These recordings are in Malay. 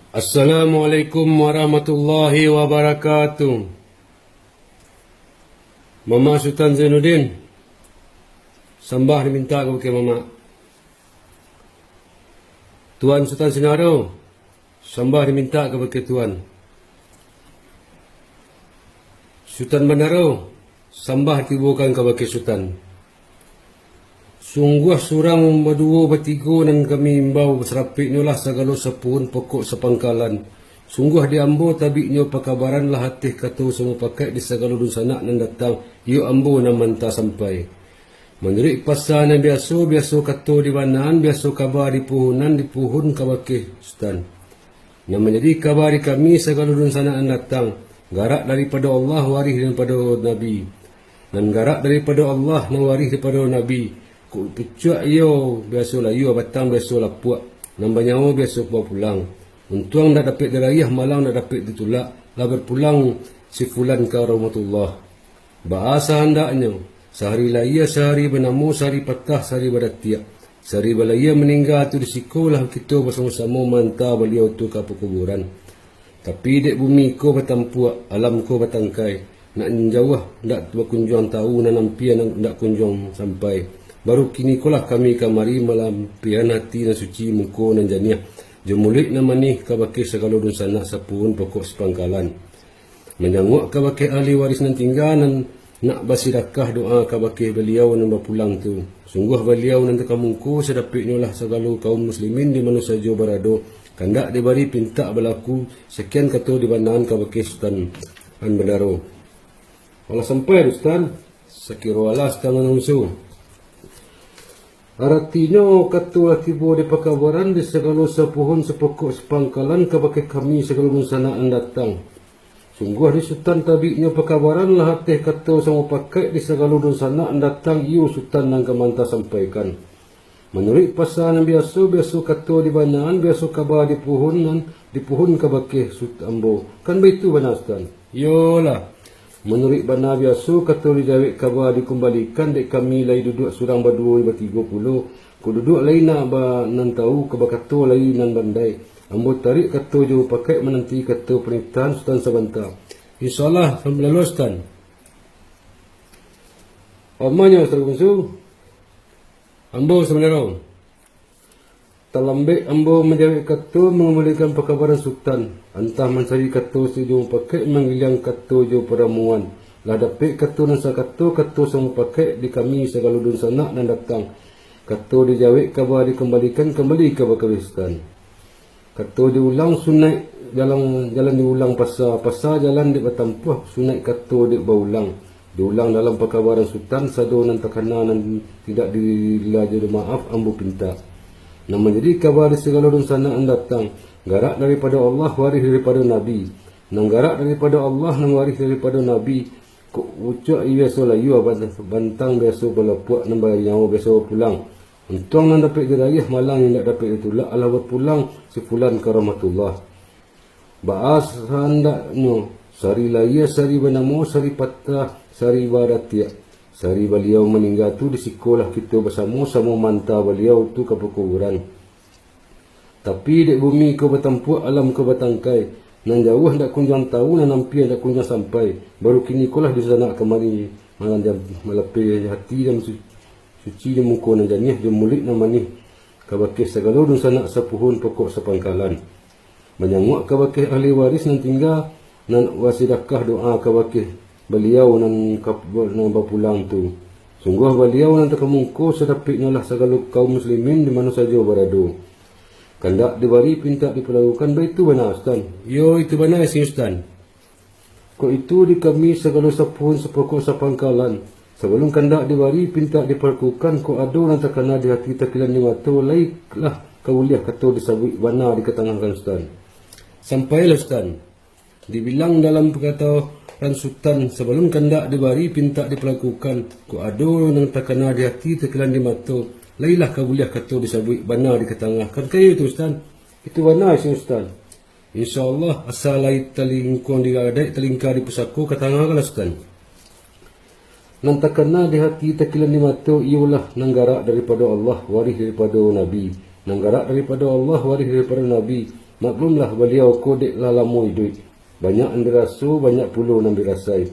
Assalamualaikum warahmatullahi wabarakatuh. Mama Sultan Zainuddin, sembah diminta kepada Mama. Tuan Sultan Senaro, sembah diminta kepada Tuan. Sultan Bandaro, sembah tibukan kepada Sultan. Sungguh surang berdua bertiga dan kami imbau berserapik nyolah segala sepun pokok sepangkalan. Sungguh diambo tabik nyo pakabaran lah hatih kata semua pakai di segala dun sanak nan datang. Yo ambo nan mantah sampai. Menurut pasal yang biasa kata di banaan, biasa kabar di puhun kabake Sultan. Yang menjadi kabar di kami segala dun sanak nan datang. Garak daripada Allah waris daripada Nabi. Dan garak daripada Allah nan waris daripada Nabi. Kau pucuk yo biasalah yo batang biasalah puak nambah nyawa biasa pulang untung nak dapat dirayah malang nak dapat ditulak lah berpulang si fulan ke rahmatullah bahasa hendaknya sehari laya sehari bernamu sehari patah sehari beratiak sehari balaya meninggal tu disikolah kita bersama-sama mantah beliau tu ke kuburan tapi dek bumi ko batampuak alam ko batangkai nak jauh ndak berkunjung tahu nan nampian ndak kunjung sampai. Baru kini kolah kami kamari malam pian hati dan suci muka dan janiah. Jemulik nama ni kabake segala dun sanak sapun pokok sepangkalan. Menyanguk kabake ahli waris nan tinggal nan nak basidakah doa kabake beliau nan berpulang tu. Sungguh beliau nan teka mungku sedapiknya lah segala kaum muslimin di mana saja berada. Kandak diberi pinta berlaku sekian kata di bandaan kabake Sultan Bandaro. Kalau sampai Ustaz, sekira Allah setengah nungsu. Artinya kata tiba di pakabaran di segala sepuhun sepokok sepangkalan kabake kami segala sanaan datang. Sungguh di Sultan tabiknya pakabaran lah hatih kata sama pakai di segala sanaan datang iyo Sultan yang kemantah sampaikan. Menurut pasal yang biasa kata di banaan biasa kabar di puhun kabake Sultan Ambo. Kan begitu benar Sultan? Yolah. Menurut bana biasa kata di jawab kabar dikembalikan dek kami lai duduk surang berdua bertiga puluh. Ku duduk lain nak nan tahu kata lain nan bandai. Ambo tarik kata jo pakai menanti kata perintahan Sultan sebentar. InsyaAllah sambil lalu Sultan. Omanya Ustaz Kunsu. Ambo sebenarnya. Talambek ambo menjawab kata mengemalikan pekabaran Sultan. Antah mencari kata sejauh pakai menghilang kata jauh peramuan. Lah dapat kata nasa kata semua pakai di kami segala dun sanak dan datang. Kata dijawab kabar dikembalikan kembali ke Sultan. Kata diulang sunat jalan diulang pasal jalan di batampuh sunat kata di baulang. Diulang dalam pekabaran Sultan sado nan takana nan tidak dilajari maaf ambo pinta. Yang menjadi kabar di segala dun sanaan datang. Garak daripada Allah waris daripada Nabi. Nang garak daripada Allah nang waris daripada Nabi. Ucap biasa layu bantang biasa balapuak nang bayar nyawa biasa pulang. Untung nang dapat dirayah malang yang tak dapat ditulak ala berpulang si fulan ke rahmatullah. Bahas hendaknya sari laya sari bernamu sari patah sari baratiak. Sehari beliau meninggal tu di sekolah kita bersama-sama mantah beliau tu ke perkuburan. Tapi dek bumi ke bertampuak alam ke bertangkai. Nan jauh tak kunjung tahu nan nampian tak kunjung sampai. Baru kini kolah di sana kemari malam jam melepi hati dan suci di muka nan janiah dia mulik nama ni. Kabake segala dun sanak sepuhun pokok sepangkalan. Menyanguk kabake ahli waris nan tinggal nan wasidakah doa kabake beliau nan berpulang tu. Sungguh beliau nan terkemungku sedapiknya lah segala kaum muslimin di mana saja berada. Kandak diberi pinta diperlakukan baik itu benar Ustaz. Yo itu benar si Ustaz. Kau itu di kami segala sepun sepokok sepangkalan. Sebelum kandak diberi pinta diperlakukan kau ada nan terkena di hati terkilan di mata laiklah kau lihat kata disabit benar diketengahkan Ustaz. Sampailah Ustaz. Dibilang dalam perkataan Sultan sebelum kandak diberi pinta diperlakukan ku ado nang terkena di hati terkelan di mata lailah kau boleh kata disabut benar di ketengah kan kayu tu Ustaz itu benar si Ustaz insyaallah asal lai telingkong di gadai telingkar di pusako ketengah kan Ustaz nang terkena di hati terkelan di mata ialah nang garak daripada Allah waris daripada Nabi nang garak daripada Allah waris daripada Nabi Maklumlah beliau ko dek lalamoi duit. Banyak yang dirasu, banyak puluh yang dirasai.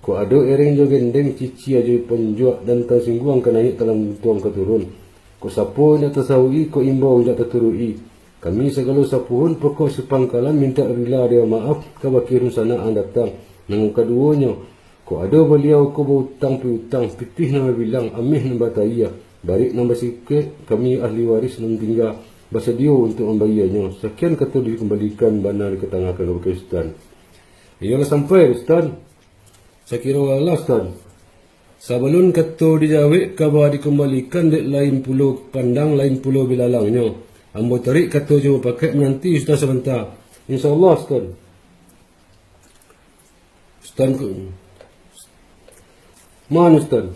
Ko ado ering jo gendeng cici ajo penjuak dan tersingguang kenanya dalam tuang keturun. Ko sapo nak tersahui, ko imbau nak terturui. Kami segala sapuhun pokok sepangkalan minta rila dia maaf kabakirun sana ang datang. Nang keduanya, ko ado beliau ko berutang piutang, pitih nama bilang amih nama bataya. Barik nama sikit kami ahli waris nan tinggal bersedia untuk membayarnya. Sekian kata dikembalikan benar diketengahkan kepada Ustaz. Ialah sampai Ustaz. Saya kira Allah Ustaz. Sebelum kata dijawab kabar dikembalikan dek lain pulau pandang lain pulau bilalangnya. Ambo tarik kata jawab pakai menanti Ustaz sebentar. InsyaAllah Ustaz. Ustaz mana Ustaz?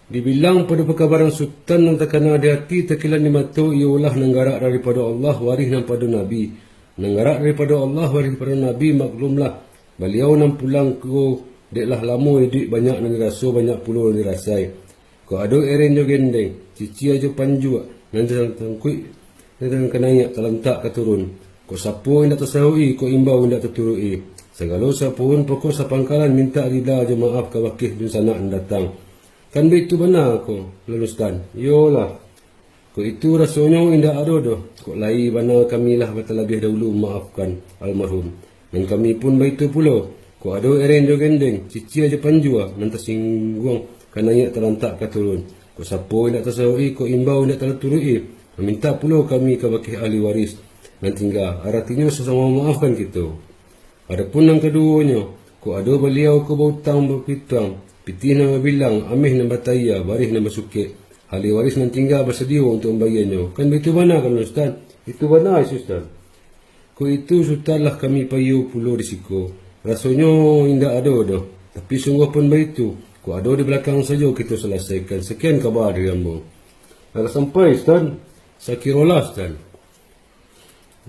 Dibilang pada perkabaran sultan yang terkena di hati terkilan di mata ialah nenggarak daripada Allah waris daripada Nabi. Nenggarak daripada Allah waris daripada Nabi maklumlah. Beliau nam pulang ke deklah lama edik banyak nang rasa banyak puluh yang dirasai. Ko ado eren jo gendeng, cici aja panjua nanti tangkui dan kenanya dalam tak keturun. Ko sapo hendak tersahui, ko imbau hendak terturui. Segala sapun pokok sapangkalan minta rida aja maaf ke wakil dun sana datang. Kan begitu benar ko luluskan. Yolah. Ko itu rasanya indah ada doh. Ko lai benar kami lah terlebih dahulu maafkan almarhum. Dan kami pun begitu pula. Ko ada eren jo gendeng, cici aja panjua nanti singgung kananya terlantak keturun. Ko sapo hendak tersahui, ko imbau hendak terturui. Meminta pula kami ke wakil ahli waris. Dan tinggal artinya sesama maafkan kita. Adapun yang keduanya, ko ada beliau ko berhutang berpitang. Pitih nama bilang, amih nama bataya, baris nama sukit. Ahli waris nan tinggal bersedia untuk membayarnya. Kan begitu benar kan Ustaz? Itu benar Ustaz. Ko itu sudahlah kami payu pulau risiko. Rasanya indah ada dah. Tapi sungguh pun begitu. Ko ada di belakang saja kita selesaikan. Sekian kabar dari ambo. Kalau sampai Ustaz, saya kiralah Ustaz.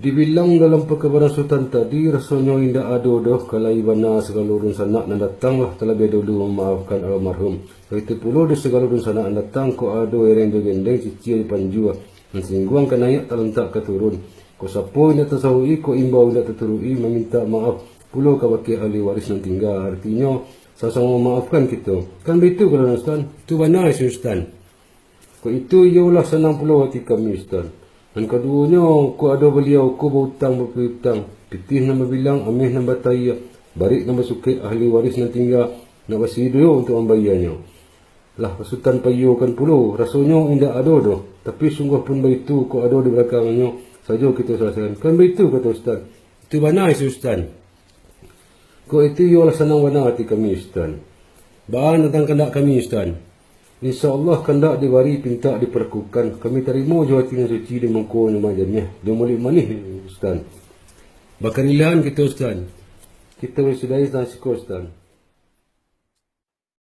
Dibilang dalam perkabaran sultan tadi, rasanya indah ada dah kalau ibana segala urun sanak dan datanglah terlebih dahulu memaafkan almarhum. Begitu pula di segala urun sanak dan datang, ko ada ering jo gendeng cici panjua. Dan singguang kenayak terlentak keturun. Ko sapo hendak tersahui, ko imbau hendak terturui, meminta maaf pula ke wakil ahli waris yang tinggal. Artinya, sama-sama memaafkan kita. Kan begitu kalau Ustaz? Itu benar Ustaz. Ko itu ialah senang pula hati kami Ustaz. Dan keduanya, ko ada beliau, ko berhutang berpiutang. Pitih nama bilang, amih nama bataya. Barik nama sukit ahli waris yang tinggal. Nak bersedia untuk membayarnya. Lah, sultan payukan pula. Rasanya indah ada dah. Tapi sungguh pun begitu, ko ada di belakangnya. Saja kita selesaikan. Kan begitu kata Ustaz. Itu benar Ustaz. Ko itu ialah senang benar hati kami Ustaz. Bahan tentang kendak kami Ustaz. InsyaAllah kendak diwari pinta diperlakukan. Kami terima jawab tinggal suci di mengkau nama jamiah. Dia mulik manih Ustaz. Bakar ilahan kita Ustaz. Kita bersedai dan syukur Ustaz.